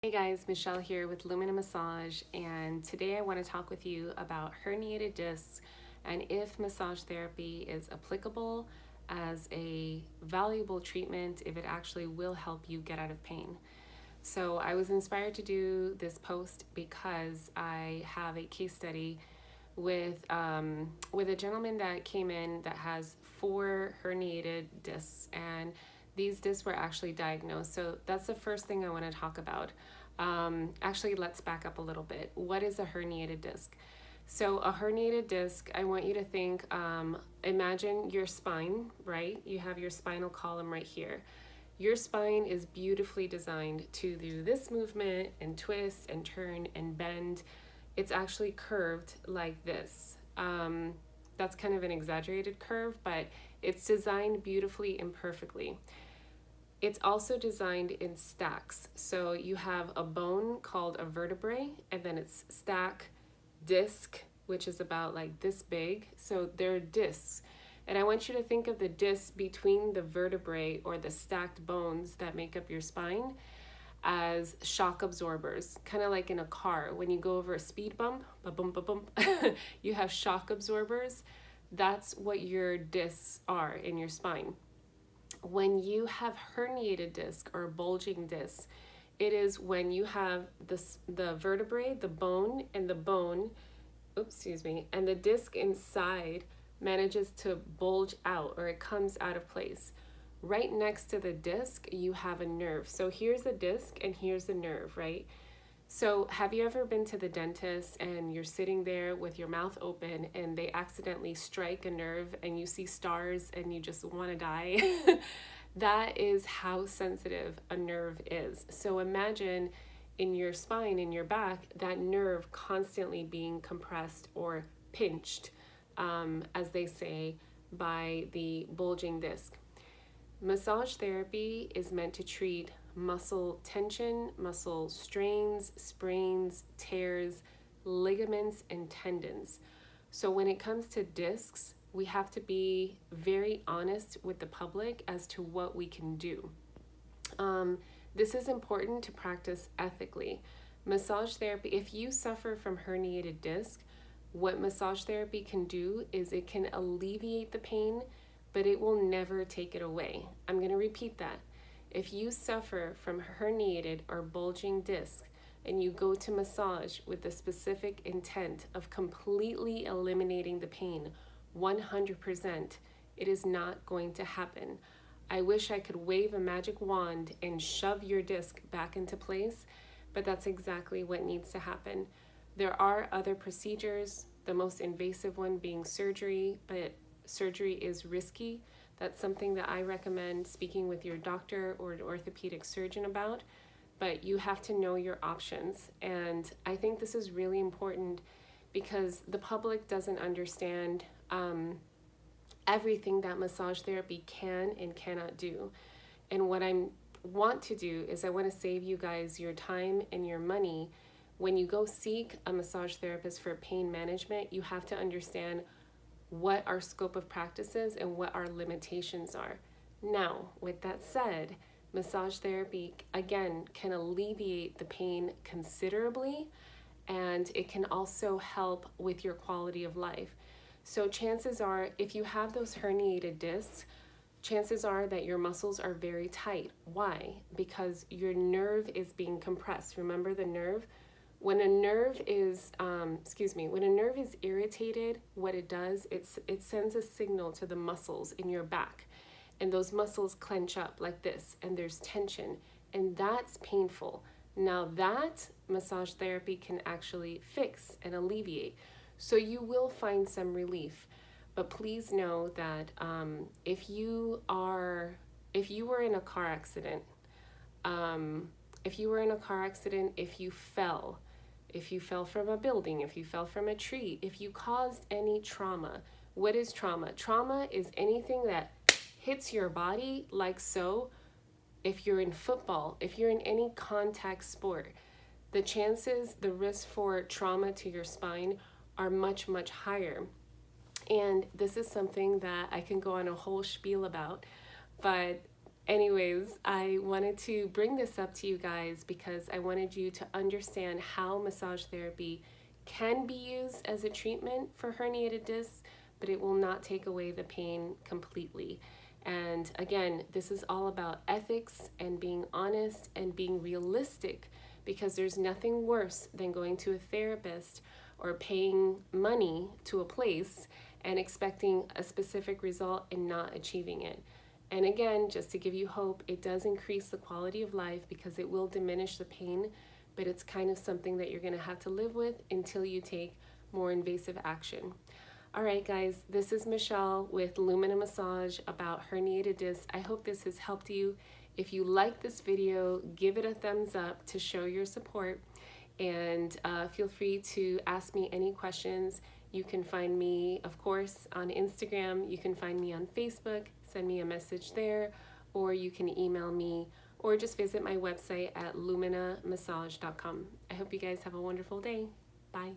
Hey guys, Michelle here with Lumina Massage, and today I want to talk with you about herniated discs and if massage therapy is applicable as a valuable treatment, if it actually will help you get out of pain. So I was inspired to do this post because I have a case study with a gentleman that came in that has 4 herniated discs, and these discs were actually diagnosed. So that's the first thing I want to talk about. Actually, let's back up a little bit. What is a herniated disc? So a herniated disc, I want you to think, imagine your spine, right? You have your spinal column right here. Your spine is beautifully designed to do this movement and twist and turn and bend. It's actually curved like this. That's kind of an exaggerated curve, but it's designed beautifully and perfectly. It's also designed in stacks. So you have a bone called a vertebrae, and then it's stack, disc, which is about like this big. So there are discs. And I want you to think of the discs between the vertebrae or the stacked bones that make up your spine as shock absorbers, kind of like in a car. When you go over a speed bump, ba-bump, ba-bump, you have shock absorbers. That's what your discs are in your spine. When you have herniated disc or bulging disc, it is when you have the vertebrae, the bone, and and the disc inside manages to bulge out, or it comes out of place. Right next to the disc, you have a nerve. So here's a disc and here's the nerve, right? So have you ever been to the dentist and you're sitting there with your mouth open and they accidentally strike a nerve and you see stars and you just want to die? That is how sensitive a nerve is. So imagine in your spine, in your back, that nerve constantly being compressed or pinched, as they say, by the bulging disc. Massage therapy is meant to treat muscle tension, muscle strains, sprains, tears, ligaments, and tendons. So when it comes to discs, we have to be very honest with the public as to what we can do. This is important to practice ethically. Massage therapy, if you suffer from herniated disc, what massage therapy can do is it can alleviate the pain, but it will never take it away. I'm going to repeat that. If you suffer from herniated or bulging disc and you go to massage with the specific intent of completely eliminating the pain 100%, it is not going to happen. I wish I could wave a magic wand and shove your disc back into place, but that's exactly what needs to happen. There are other procedures, the most invasive one being surgery, but surgery is risky. That's something that I recommend speaking with your doctor or an orthopedic surgeon about, but you have to know your options. And I think this is really important because the public doesn't understand everything that massage therapy can and cannot do. And what I want to do is I want to save you guys your time and your money. When you go seek a massage therapist for pain management, you have to understand what our scope of practice is and what our limitations are. Now, with that said, massage therapy, again, can alleviate the pain considerably, and it can also help with your quality of life. So chances are, if you have those herniated discs, chances are that your muscles are very tight. Why? Because your nerve is being compressed. Remember the nerve? When a nerve is, when a nerve is irritated, what it does, it sends a signal to the muscles in your back, and those muscles clench up like this, and there's tension, and that's painful. Now that massage therapy can actually fix and alleviate. So you will find some relief, but please know that if you were in a car accident, if you fell from a building, if you fell from a tree, if you caused any trauma. What is trauma? Trauma is anything that hits your body like so. If you're in football, if you're in any contact sport, the risk for trauma to your spine are much, much higher. And this is something that I can go on a whole spiel about, but Anyways, I wanted to bring this up to you guys because I wanted you to understand how massage therapy can be used as a treatment for herniated discs, but it will not take away the pain completely. And again, this is all about ethics and being honest and being realistic, because there's nothing worse than going to a therapist or paying money to a place and expecting a specific result and not achieving it. And again, just to give you hope, it does increase the quality of life because it will diminish the pain, but it's kind of something that you're going to have to live with until you take more invasive action. All right, guys, this is Michelle with Lumina Massage about herniated discs. I hope this has helped you. If you like this video, give it a thumbs up to show your support, and feel free to ask me any questions. You can find me, of course, on Instagram. You can find me on Facebook. Send me a message there, or you can email me, or just visit my website at luminamassage.com. I hope you guys have a wonderful day. Bye.